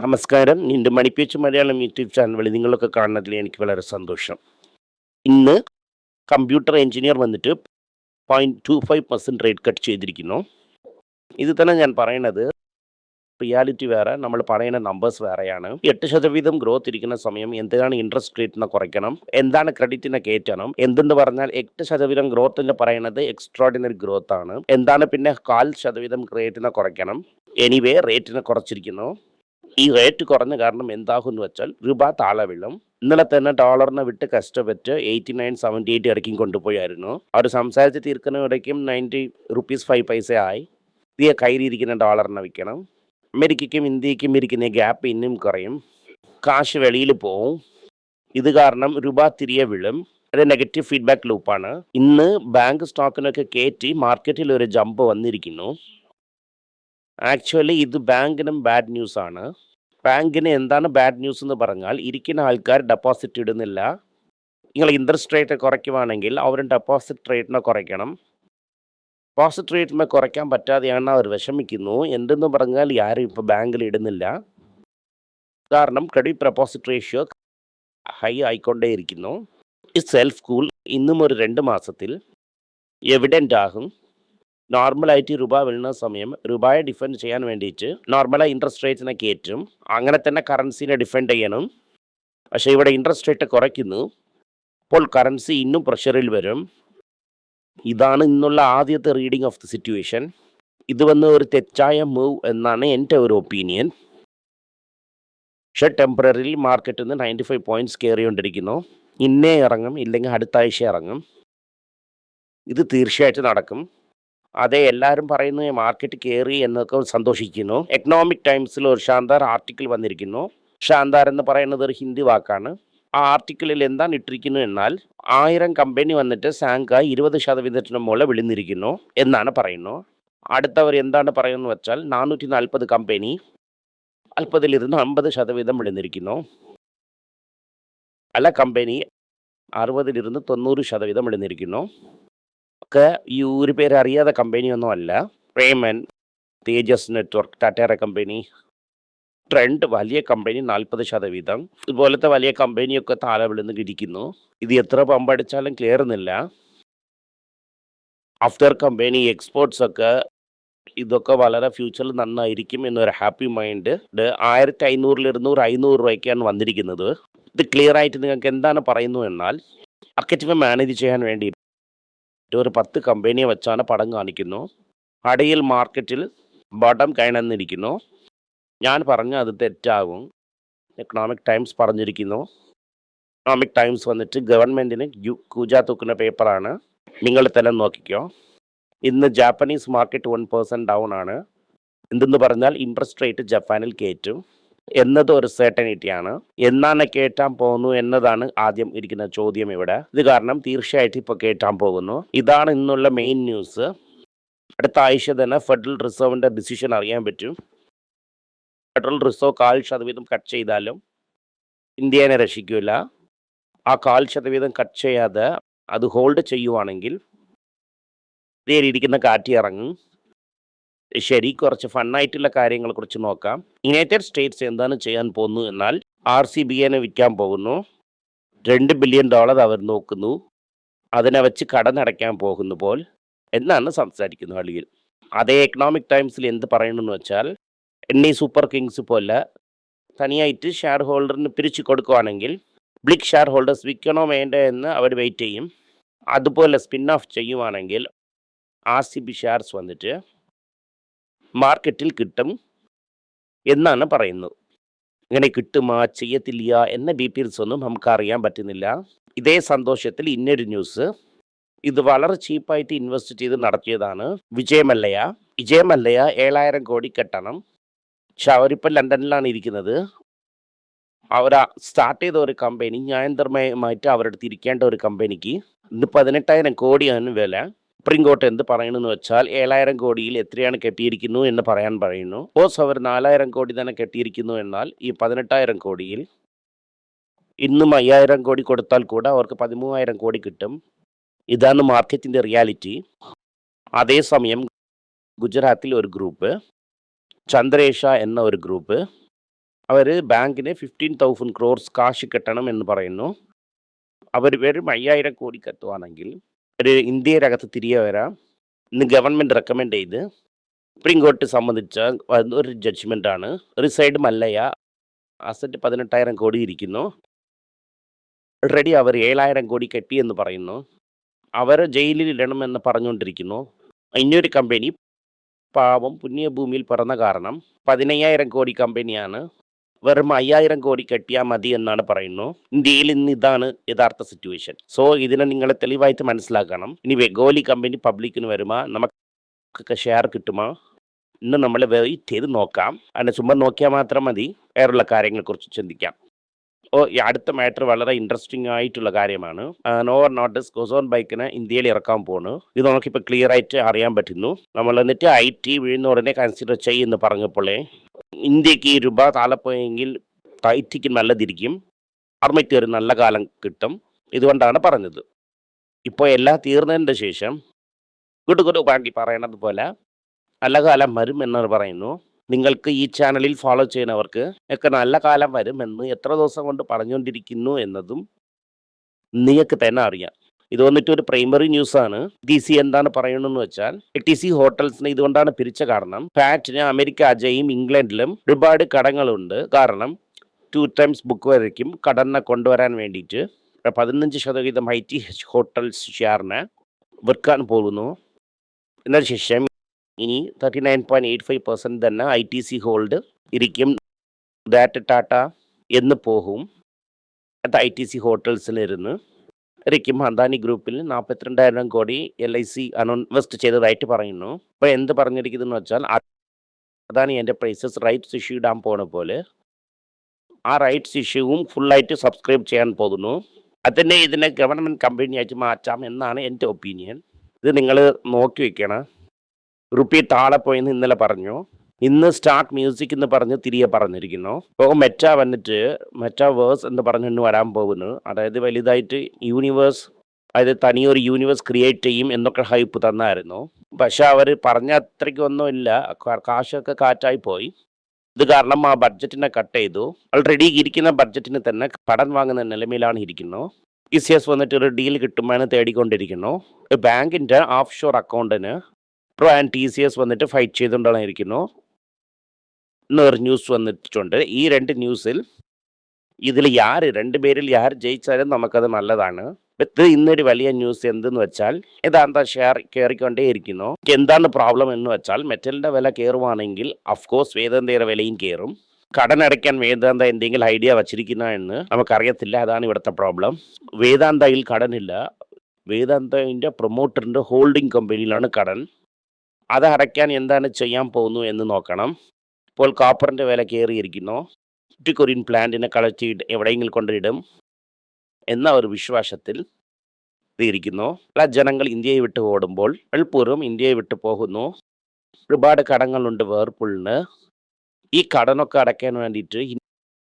നമസ്കാരം. നിന്റെ മണിപ്പേച്ച് Malayalam YouTube channel വഴി നിങ്ങളൊക്കെ കാണുന്നതിൽ എനിക്ക് വളരെ സന്തോഷം. ഇന്ന് കമ്പ്യൂട്ടർ എഞ്ചിനീയർ വന്നിട്ട് 0.25% റേറ്റ് കട്ട് ചെയ്തിരിക്കുന്നു. ഇത് തന്നെ ഞാൻ പറയണത് റിയാലിറ്റി വേറെ, നമ്മൾ പറയുന്ന നമ്പേഴ്സ് വേറെയാണ്. 8% ഗ്രോത്ത് ഇരിക്കുന്ന സമയം എന്താണ് ഇൻട്രസ്റ്റ് റേറ്റിനെ കുറയ്ക്കണം, എന്താണ് ക്രെഡിറ്റിനെ കയറ്റണം, എന്തെന്ന് പറഞ്ഞാൽ 8% ഗ്രോത്ത് എന്ന് പറയുന്നത് എക്സ്ട്രോർഡിനറി ഗ്രോത്ത് ആണ്. എന്താണ് പിന്നെ 0.25% റേറ്റിനെ കുറയ്ക്കണം. എനിവേ റേറ്റിനെ കുറച്ചിരിക്കുന്നു. ഈ റേറ്റ് കുറഞ്ഞ കാരണം എന്താകും എന്ന് വെച്ചാൽ രൂപ താഴെ വീഴും. ഇന്നലെ തന്നെ ഡോളറിനെ വിട്ട് കഷ്ടപ്പെട്ട് 89.78 ഇറക്കി കൊണ്ടുപോയായിരുന്നു. അവർ സംസാരിച്ച് തീർക്കുന്നവിടേക്കും 90 റുപ്പീസ് 5 പൈസ ആയി. ഇതേ കയ്യിലിരിക്കുന്ന ഡോളറിനെ വിൽക്കണം. അമേരിക്കയ്ക്കും ഇന്ത്യക്കും ഇരിക്കുന്ന ഗ്യാപ്പ് ഇന്നും കുറയും. കാശ് വെളിയിൽ പോവും. ഇത് കാരണം രൂപ തിരികെ വീഴും. അത് നെഗറ്റീവ് ഫീഡ്ബാക്ക് ലൂപ്പാണ്. ഇന്ന് ബാങ്ക് സ്റ്റോക്കിനൊക്കെ കയറ്റി മാർക്കറ്റിൽ ഒരു ജമ്പ് വന്നിരിക്കുന്നു. ആക്ച്വലി ഇത് ബാങ്കിനും ബാഡ് ന്യൂസ് ആണ്. ബാങ്കിന് എന്താണ് ബാഡ് ന്യൂസ് എന്ന് പറഞ്ഞാൽ ഇരിക്കുന്ന ആൾക്കാർ ഡെപ്പോസിറ്റ് ഇടുന്നില്ല. നിങ്ങൾ ഇൻട്രസ്റ്റ് റേറ്റ് കുറയ്ക്കുവാണെങ്കിൽ അവരും ഡെപ്പോസിറ്റ് റേറ്റിനെ കുറയ്ക്കണം. ഡെപ്പോസിറ്റ് റേറ്റിനെ കുറയ്ക്കാൻ പറ്റാതെയാണ് അവർ വിഷമിക്കുന്നു. എന്തെന്ന് പറഞ്ഞാൽ ആരും ഇപ്പോൾ ബാങ്കിൽ ഇടുന്നില്ല. കാരണം ക്രെഡിറ്റ് ഡെപ്പോസിറ്റ് റേഷ്യോ ഹൈ ആയിക്കൊണ്ടേയിരിക്കുന്നു. ഈ സെൽഫ് കൂൾ ഇന്നും ഒരു 2 മാസത്തിൽ എവിഡൻ്റ് ആകും. നോർമലായിട്ട് രൂപ വീഴുന്ന സമയം രൂപയെ ഡിഫെൻഡ് ചെയ്യാൻ വേണ്ടിയിട്ട് നോർമലായി ഇൻട്രസ്റ്റ് റേറ്റിനെ കയറ്റും. അങ്ങനെ തന്നെ കറൻസിനെ ഡിഫെൻഡ് ചെയ്യണം. പക്ഷേ ഇവിടെ ഇൻട്രസ്റ്റ് റേറ്റ് കുറയ്ക്കുന്നു. അപ്പോൾ കറൻസി ഇന്നും പ്രഷറിൽ വരും. ഇതാണ് ഇന്നുള്ള ആദ്യത്തെ റീഡിംഗ് ഓഫ് ദി സിറ്റുവേഷൻ. ഇത് വന്ന് ഒരു തെറ്റായ മൂവ് എന്നാണ് എൻ്റെ ഒരു ഒപ്പീനിയൻ. പക്ഷേ ടെമ്പററി മാർക്കറ്റിൽ നിന്ന് 95 പോയിൻറ്റ്സ് കയറിക്കൊണ്ടിരിക്കുന്നു. ഇന്നേ ഇറങ്ങും, ഇല്ലെങ്കിൽ അടുത്ത ആഴ്ച ഇറങ്ങും. ഇത് തീർച്ചയായിട്ടും നടക്കും. അതെ, എല്ലാവരും പറയുന്നു മാർക്കറ്റ് കയറി എന്നൊക്കെ സന്തോഷിക്കുന്നു. എക്കണോമിക് ടൈംസിൽ ഒരു ഷാന്താർ ആർട്ടിക്കിൾ വന്നിരിക്കുന്നു. ഷാന്താർ എന്ന് പറയുന്നത് ഒരു ഹിന്ദി വാക്കാണ്. ആ ആർട്ടിക്കിളിൽ എന്താണ് ഇട്ടിരിക്കുന്നു എന്നാൽ 1000 കമ്പനി വന്നിട്ട് സാങ്കായ് 20% മുകളിൽ വിളിന്നിരിക്കുന്നു എന്നാണ് പറയുന്നു. അടുത്തവർ എന്താണ് പറയുന്നത് വെച്ചാൽ 440 കമ്പനി 40 50% വിളിന്നിരിക്കുന്നു. പല കമ്പനി 60 90% വിളിന്നിരിക്കുന്നു. ഒക്കെ ഈ ഒരു പേര് അറിയാത്ത കമ്പനിയൊന്നും അല്ല. റേമൻ, തേജസ് നെറ്റ്വർക്ക്, ടാറ്റയുടെ കമ്പനി, ട്രെൻഡ് വലിയ കമ്പനി 40%. ഇതുപോലത്തെ വലിയ കമ്പനിയൊക്കെ താഴെ വിളുന്ന് ഇരിക്കുന്നു. ഇത് എത്ര പമ്പടിച്ചാലും ക്ലിയറുന്നില്ല. ആഫ്റ്റർ കമ്പനി എക്സ്പോർട്സ് ഒക്കെ ഇതൊക്കെ വളരെ ഫ്യൂച്ചറിൽ നന്നായിരിക്കും എന്നൊരു ഹാപ്പി മൈൻഡ് 1500 500 രൂപയ്ക്കാണ് വന്നിരിക്കുന്നത്. ഇത് ക്ലിയർ ആയിട്ട് നിങ്ങൾക്ക് എന്താണ് പറയുന്നു എന്നാൽ മാർക്കറ്റിനെ മാനേജ് ചെയ്യാൻ വേണ്ടി ഒരു 10 കമ്പനിയെ വെച്ചാണ് പടം കാണിക്കുന്നു. അടിയിൽ മാർക്കറ്റിൽ ബോട്ടം കയന്നിരിക്കുന്നു. ഞാൻ പറഞ്ഞ അത് തെറ്റാകും. എക്കണോമിക് ടൈംസ് പറഞ്ഞിരിക്കുന്നു. എക്കണോമിക് ടൈംസ് വന്നിട്ട് ഗവൺമെൻറ്റിന് കൂജ തൂക്കുന്ന പേപ്പറാണ്. നിങ്ങൾ തന്നെ നോക്കിക്കോ. ഇന്ന് ജാപ്പനീസ് മാർക്കറ്റ് 1% ഡൗൺ ആണ്. എന്തെന്ന് പറഞ്ഞാൽ ഇൻട്രസ്റ്റ് റേറ്റ് ജപ്പാനിൽ കയറ്റും എന്നത് ഒരു സെർട്ടനിറ്റിയാണ്. എന്നാണ് കയറ്റാൻ പോകുന്നു എന്നതാണ് ആദ്യം ഇരിക്കുന്ന ചോദ്യം ഇവിടെ. ഇത് കാരണം തീർച്ചയായിട്ടും ഇപ്പോൾ കയറ്റാൻ പോകുന്നു. ഇതാണ് ഇന്നുള്ള മെയിൻ ന്യൂസ്. അടുത്ത ആഴ്ച തന്നെ ഫെഡറൽ റിസർവിൻ്റെ ഡിസിഷൻ അറിയാൻ പറ്റും. ഫെഡറൽ റിസർവ് 0.5% കട്ട് ചെയ്താലും ഇന്ത്യനെ രക്ഷിക്കില്ല. ആ 0.5% കട്ട് ചെയ്യാതെ അത് ഹോൾഡ് ചെയ്യുവാണെങ്കിൽ ഇരിക്കുന്ന കാറ്റ് ഇറങ്ങും. ശരി, കുറച്ച് ഫണ്ണായിട്ടുള്ള കാര്യങ്ങളെ കുറിച്ച് നോക്കാം. യുണൈറ്റഡ് സ്റ്റേറ്റ്സ് എന്താണ് ചെയ്യാൻ പോകുന്നു എന്നാൽ RCBനെ വിൽക്കാൻ പോകുന്നു. $2 ബില്യൺ അവർ നോക്കുന്നു. അതിനെ വെച്ച് കടന്നടയ്ക്കാൻ പോകുന്നു പോൽ എന്നാണ് സംസാരിക്കുന്നു അളിയിൽ. അതേ എക്കണോമിക് ടൈംസിൽ എന്ത് പറയണമെന്ന് വെച്ചാൽ സൂപ്പർ കിങ്സ് പോലെ തനിയായിട്ട് ഷെയർ ഹോൾഡറിന് പിരിച്ചു കൊടുക്കുവാണെങ്കിൽ ബ്ലിക് ഷെയർ ഹോൾഡേഴ്സ് വിൽക്കണോ വേണ്ട എന്ന് അവർ വെയിറ്റ് ചെയ്യും. അതുപോലെ സ്പിൻ ഓഫ് ചെയ്യുവാണെങ്കിൽ RCB ഷെയർസ് വന്നിട്ട് മാർക്കറ്റിൽ കിട്ടും എന്നാണ് പറയുന്നത്. ഇങ്ങനെ കിട്ടുമോ ചെയ്യത്തില്ല എന്ന ഡീറ്റെയിൽസ് ഒന്നും നമുക്ക് അറിയാൻ പറ്റുന്നില്ല. ഇതേ സന്തോഷത്തിൽ ഇന്നൊരു ന്യൂസ്, ഇത് വളരെ ചീപ്പായിട്ട് ഇൻവെസ്റ്റ് ചെയ്ത് നടത്തിയതാണ്. വിജയമല്ലയ 7000 കോടി കെട്ടണം. പക്ഷെ അവരിപ്പോൾ ലണ്ടനിലാണ് ഇരിക്കുന്നത്. അവർ സ്റ്റാർട്ട് ചെയ്ത ഒരു കമ്പനി ന്യായന്തരമായിട്ട് അവരുടെ അടുത്ത് ഇരിക്കേണ്ട ഒരു കമ്പനിക്ക് ഇന്ന് 18,000 കോടിയാണ് വില. സുപ്രീം കോർട്ട് എന്ത് പറയണമെന്ന് വെച്ചാൽ 7,000 കോടിയിൽ എത്രയാണ് കെട്ടിയിരിക്കുന്നു എന്ന് പറയാൻ പറയുന്നു. സപ്പോസ് അവർ 4,000 കോടി തന്നെ കെട്ടിയിരിക്കുന്നു എന്നാൽ ഈ 18,000 കോടിയിൽ ഇന്നും 5,000 കോടി കൊടുത്താൽ കൂടെ അവർക്ക് 13,000 കോടി കിട്ടും. ഇതാണ് മാർക്കറ്റിൻ്റെ റിയാലിറ്റി. അതേസമയം ഗുജറാത്തിൽ ഒരു ഗ്രൂപ്പ്, ചന്ദ്രേഷ എന്ന ഒരു ഗ്രൂപ്പ് അവർ ബാങ്കിന് 15,000 crores കാശ് കെട്ടണം എന്ന് പറയുന്നു. അവർ വെറും 5,000 കോടി കെട്ടുവാണെങ്കിൽ ഒരു ഇന്ത്യയിലകത്ത് തിരികെ വരാം ഇന്ന് ഗവൺമെൻറ് റെക്കമെൻഡ് ചെയ്ത് സുപ്രീം കോർട്ട് സംബന്ധിച്ച ഒരു ജഡ്ജ്മെൻ്റാണ്. ഒരു സൈഡ് മല്ലയ അസറ്റ് 18,000 കോടി ഇരിക്കുന്നു. ഓൾറെഡി അവർ 7,000 കോടി കെട്ടി എന്ന് പറയുന്നു. അവർ ജയിലിൽ ഇടണമെന്ന് പറഞ്ഞുകൊണ്ടിരിക്കുന്നു. ഇനിയൊരു കമ്പനി പാവം പുണ്യഭൂമിയിൽ പിറന്ന കാരണം 15,000 കോടി കമ്പനിയാണ്. വെറും 5,000 കോടി കെട്ടിയാൽ മതി എന്നാണ് പറയുന്നു. ഇന്ത്യയിൽ ഇന്ന് ഇതാണ് യഥാർത്ഥ സിറ്റുവേഷൻ. സോ ഇതിനെ നിങ്ങൾ തെളിവായിട്ട് മനസ്സിലാക്കണം. ഇനി വെഗോലി കമ്പനി പബ്ലിക്കിന് വരുമോ, നമുക്കൊക്കെ ഷെയർ കിട്ടുമോ ഇന്ന് നമ്മൾ വെയിറ്റ് ചെയ്ത് നോക്കാം. അതിനെ ചുമ്മാ നോക്കിയാൽ മാത്രം മതി, വേറുള്ള കാര്യങ്ങളെക്കുറിച്ച് ചിന്തിക്കാം. ഈ അടുത്ത മാറ്റർ വളരെ ഇൻട്രസ്റ്റിംഗ് ആയിട്ടുള്ള കാര്യമാണ്. നോവർ നോട്ടിസ് ഗോസോൺ ബൈക്കിന് ഇന്ത്യയിൽ ഇറക്കാൻ പോകുന്നു. ഇത് നമുക്കിപ്പോൾ ക്ലിയർ ആയിട്ട് അറിയാൻ പറ്റുന്നു. നമ്മൾ എന്നിട്ട് IT വീഴുന്ന ഉടനെ കൺസിഡർ ചെയ്യുമെന്ന് പറഞ്ഞപ്പോഴേ ഇന്ത്യക്ക് ഈ രൂപ താഴെ പോയെങ്കിൽ IT-ക്ക് നല്ലതിരിക്കും, ആർമയ്ക്ക് ഒരു നല്ല കാലം കിട്ടും. ഇതുകൊണ്ടാണ് പറഞ്ഞത്. ഇപ്പോൾ എല്ലാം തീർന്നതിൻ്റെ ശേഷം കുടുകുടു ബാങ്കി പറയണത് പോലെ നല്ല കാലം വരും എന്ന് പറയുന്നു. നിങ്ങൾക്ക് ഈ ചാനലിൽ ഫോളോ ചെയ്യുന്നവർക്ക് ഒക്കെ നല്ല കാലം വരുമെന്ന് എത്ര ദിവസം കൊണ്ട് പറഞ്ഞുകൊണ്ടിരിക്കുന്നു എന്നതും നിങ്ങൾക്ക് തന്നെ അറിയാം. ഇത് വന്നിട്ട് ഒരു പ്രൈമറി ന്യൂസാണ്. TC എന്താണ് പറയണമെന്ന് വെച്ചാൽ TC ഹോട്ടൽസിന് ഇതുകൊണ്ടാണ് പിരിച്ച കാരണം ഫാറ്റിന് അമേരിക്ക അജയും ഇംഗ്ലണ്ടിലും ഒരുപാട് കടങ്ങളുണ്ട്. കാരണം 2 times ബുക്ക് വരയ്ക്കും കടനെ കൊണ്ടുവരാൻ വേണ്ടിയിട്ട് 15% IT ഹോട്ടൽസ് ഷെയറിനെ വിൽക്കാൻ പോകുന്നു. എന്നതിന് ശേഷം ഇനി 39.85% തന്നെ ITC ഹോൾഡ് ഇരിക്കും. ദാറ്റ് ടാറ്റ എന്ന് പോകും. അത് ITC ഹോട്ടൽസിലിരുന്ന് ഇരിക്കും. അദാനി ഗ്രൂപ്പിൽ 42,000 കോടി LIC ഇൻവെസ്റ്റ് ചെയ്തതായിട്ട് പറയുന്നു. ഇപ്പോൾ എന്ത് പറഞ്ഞിരിക്കുന്നതെന്ന് വെച്ചാൽ അദാനി എൻ്റർപ്രൈസസ് റൈറ്റ്സ് ഇഷ്യൂ ഇടാൻ പോണ പോലെ ആ റൈറ്റ്സ് ഇഷ്യൂവും ഫുള്ളായിട്ട് സബ്സ്ക്രൈബ് ചെയ്യാൻ പോകുന്നു. അതിനെ ഇതിനെ ഗവൺമെൻറ് കമ്പനിയായിട്ട് മാറ്റാം എന്നാണ് എൻ്റെ ഒപ്പീനിയൻ. ഇത് നിങ്ങൾ നോക്കി വയ്ക്കണം. റുപ്പി താഴെ പോയെന്ന് ഇന്നലെ പറഞ്ഞു. ഇന്ന് സ്റ്റാർട്ട് മ്യൂസിക് എന്ന് പറഞ്ഞ് തിരികെ പറഞ്ഞിരിക്കുന്നു. ഇപ്പോൾ മെറ്റ വന്നിട്ട് മെറ്റാവേഴ്സ് എന്ന് പറഞ്ഞ് വരാൻ പോകുന്നു. അതായത് വലുതായിട്ട് യൂണിവേഴ്സ്, അതായത് തനിയൊരു യൂണിവേഴ്സ് ക്രിയേറ്റ് ചെയ്യും എന്നൊക്കെ ഹൈപ്പ് തന്നായിരുന്നു. പക്ഷെ അവർ പറഞ്ഞ അത്രയ്ക്കൊന്നും ഇല്ല. കാശൊക്കെ കാറ്റായി പോയി. ഇത് കാരണം ആ ബഡ്ജറ്റിനെ കട്ട് ചെയ്തു. ഓൾറെഡി ഇരിക്കുന്ന ബഡ്ജറ്റിന് തന്നെ കടം വാങ്ങുന്ന നിലയിലാണ് ഇരിക്കുന്നു. TCS വന്നിട്ട് ഒരു ഡീൽ കിട്ടുമെന്ന് തേടിക്കൊണ്ടിരിക്കുന്നു. ബാങ്കിൻ്റെ ഓഫ് ഷോർ അക്കൗണ്ടിന് ആൻഡ് TCS വന്നിട്ട് ഫൈറ്റ് ചെയ്തുകൊണ്ടാണ് ഇരിക്കുന്നു എന്നൊരു ന്യൂസ് വന്നിട്ടുണ്ട്. ഈ 2 ന്യൂസിൽ ഇതിൽ രണ്ട് പേരിൽ ആര് ജയിച്ചാലും നമുക്കത് നല്ലതാണ്. ഇത് ഇന്നൊരു വലിയ ന്യൂസ് എന്തെന്ന് വെച്ചാൽ ഇതാന്താ ഷെയർ കയറിക്കൊണ്ടേ ഇരിക്കുന്നു. എന്താണ് പ്രോബ്ലം എന്ന് വെച്ചാൽ മെറ്റലിൻ്റെ വില കയറുവാണെങ്കിൽ അഫ്കോഴ്സ് വേദാന്തയുടെ വിലയും കയറും. കടനടയ്ക്കാൻ വേദാന്ത എന്തെങ്കിലും ഐഡിയ വച്ചിരിക്കുന്ന എന്ന് നമുക്കറിയത്തില്ല. അതാണ് ഇവിടുത്തെ പ്രോബ്ലം. വേദാന്തയിൽ കടനില്ല. വേദാന്തൻ്റെ പ്രൊമോട്ടറിൻ്റെ ഹോൾഡിംഗ് കമ്പനിയിലാണ് കടൻ. അത് അടയ്ക്കാൻ എന്താണ് ചെയ്യാൻ പോകുന്നു എന്ന് നോക്കണം. ഇപ്പോൾ കോപ്പറിൻ്റെ വില കയറിയിരിക്കുന്നു. കൊറിയൻ പ്ലാന്റിനെ കളക്ട് എവിടെയെങ്കിലും കൊണ്ടിടും എന്ന ഒരു വിശ്വാസത്തിൽ ഇരിക്കുന്നു. പല ജനങ്ങൾ ഇന്ത്യയെ വിട്ട് ഓടുമ്പോൾ അൽപൂർവ്വം ഇന്ത്യയെ വിട്ട് പോകുന്നു. ഒരുപാട് കടങ്ങളുണ്ട് വേർപൂളിന്. ഈ കടനൊക്കെ അടയ്ക്കാൻ വേണ്ടിയിട്ട്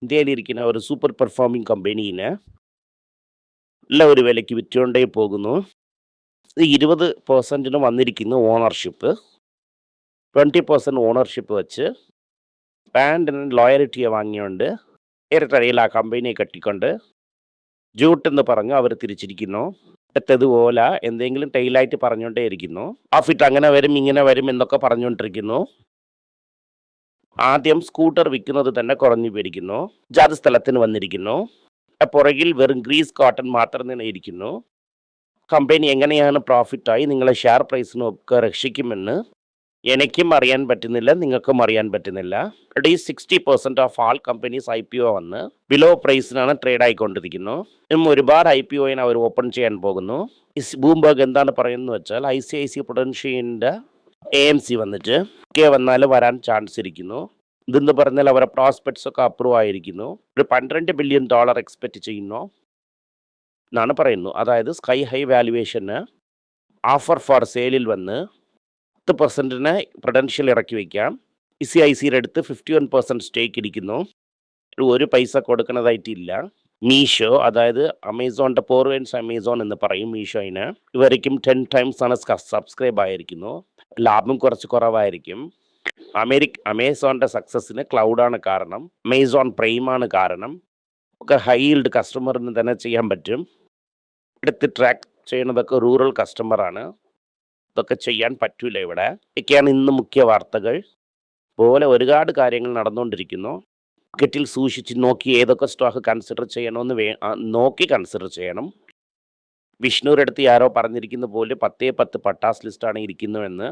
ഇന്ത്യയിലിരിക്കുന്ന ഒരു സൂപ്പർ പെർഫോമിംഗ് കമ്പനീനെ നല്ല ഒരു വിലയ്ക്ക് വിറ്റുകൊണ്ടേ പോകുന്നു. 20% വന്നിരിക്കുന്നു ഓണർഷിപ്പ്. 20% ഓണർഷിപ്പ് വെച്ച് ബാൻഡിന് ലോയലിറ്റിയെ വാങ്ങിയോണ്ട് ഇരട്ടറിയിൽ ആ കമ്പനിയെ കെട്ടിക്കൊണ്ട് ജൂട്ടെന്ന് പറഞ്ഞ് അവർ തിരിച്ചിരിക്കുന്നു. ഇതുപോലെ എന്തെങ്കിലും ടൈലായിട്ട് പറഞ്ഞുകൊണ്ടേ ഇരിക്കുന്നു. പ്രോഫിറ്റ് അങ്ങനെ വരും ഇങ്ങനെ വരും എന്നൊക്കെ പറഞ്ഞുകൊണ്ടിരിക്കുന്നു. ആദ്യം സ്കൂട്ടർ വിൽക്കുന്നത് തന്നെ കുറഞ്ഞു പോയിരിക്കുന്നു. ജാതി സ്ഥലത്തിന് വന്നിരിക്കുന്നു. പുറകിൽ വെറും ഗ്രീസ് കോട്ടൺ മാത്രം തന്നെ ഇരിക്കുന്നു. കമ്പനി എങ്ങനെയാണ് പ്രോഫിറ്റായി നിങ്ങളെ ഷെയർ പ്രൈസിനൊക്കെ രക്ഷിക്കുമെന്ന് എനിക്കും അറിയാൻ പറ്റുന്നില്ല, നിങ്ങൾക്കും അറിയാൻ പറ്റുന്നില്ല. 60% ഓഫ് ആൾ കമ്പനീസ് IPO വന്ന് ബിലോ പ്രൈസിനാണ് ട്രേഡ് ആയിക്കൊണ്ടിരിക്കുന്നു. ഒരുപാട് IPOനെ അവർ ഓപ്പൺ ചെയ്യാൻ പോകുന്നു. ബ്ലൂംബർഗ് എന്താണ് പറയുന്നത് വെച്ചാൽ ICIC പ്രൊഡൻഷ്യൻ്റെ AMC വന്നിട്ട് വന്നാൽ വരാൻ ചാൻസ് ഇരിക്കുന്നു. ഇതെന്ന് പറഞ്ഞാൽ അവരുടെ പ്രോസ്പെക്ട്സ് ഒക്കെ അപ്രൂവ് ആയിരിക്കുന്നു. ഒരു $12 ബില്യൺ എക്സ്പെക്റ്റ് ചെയ്യുന്നു എന്നാണ് പറയുന്നു. അതായത് സ്കൈ ഹൈ വാല്യുവേഷന് ഓഫർ ഫോർ സെയിലിൽ വന്ന് 10% പ്രൊഡൻഷ്യൽ ഇറക്കി വയ്ക്കാം. ICICയുടെ അടുത്ത് 51% സ്റ്റേക്ക് ഇരിക്കുന്നു. ഒരു പൈസ കൊടുക്കുന്നതായിട്ടില്ല. മീഷോ, അതായത് അമേസോണിൻ്റെ പോർവേൻസ് അമേസോൺ എന്ന് പറയും മീഷോയിന്, ഇവരേക്കും 10 times ആണ് സബ്സ്ക്രൈബ് ആയിരിക്കുന്നു. ലാഭം കുറച്ച് കുറവായിരിക്കും. അമേസോണിൻ്റെ സക്സസ്സിന് ക്ലൗഡാണ് കാരണം, അമേസോൺ പ്രൈമാണ് കാരണം. ഒക്കെ ഹൈ ഈൽഡ് കസ്റ്റമറിന് തന്നെ ചെയ്യാൻ പറ്റും. എടുത്ത് ട്രാക്ക് ചെയ്യുന്നതൊക്കെ റൂറൽ കസ്റ്റമറാണ്. ഇതൊക്കെ ചെയ്യാൻ പറ്റൂല ഇവിടെ. ഇതൊക്കെയാണ് ഇന്ന് മുഖ്യ വാർത്തകൾ. പോലെ ഒരുപാട് കാര്യങ്ങൾ നടന്നുകൊണ്ടിരിക്കുന്നു. മാർക്കറ്റിൽ സൂക്ഷിച്ച് നോക്കി ഏതൊക്കെ സ്റ്റോക്ക് കൺസിഡർ ചെയ്യണമെന്ന് നോക്കി കൺസിഡർ ചെയ്യണം. വിഷ്ണുവിൻ്റെ അടുത്ത് ആരോ പറഞ്ഞിരിക്കുന്ന പോലെ 10 പട്ടാസ് ലിസ്റ്റാണ് ഇരിക്കുന്നുവെന്ന്.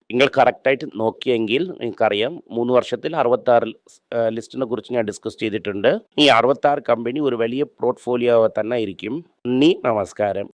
നിങ്ങൾ കറക്റ്റായിട്ട് നോക്കിയെങ്കിൽ നിങ്ങൾക്കറിയാം 3 വർഷത്തിൽ 66 ലിസ്റ്റിനെ കുറിച്ച് ഞാൻ ഡിസ്കസ് ചെയ്തിട്ടുണ്ട്. ഈ 66 കമ്പനി ഒരു വലിയ പോർട്ട്ഫോളിയോ തന്നെ ആയിരിക്കും. നന്ദി, നമസ്കാരം.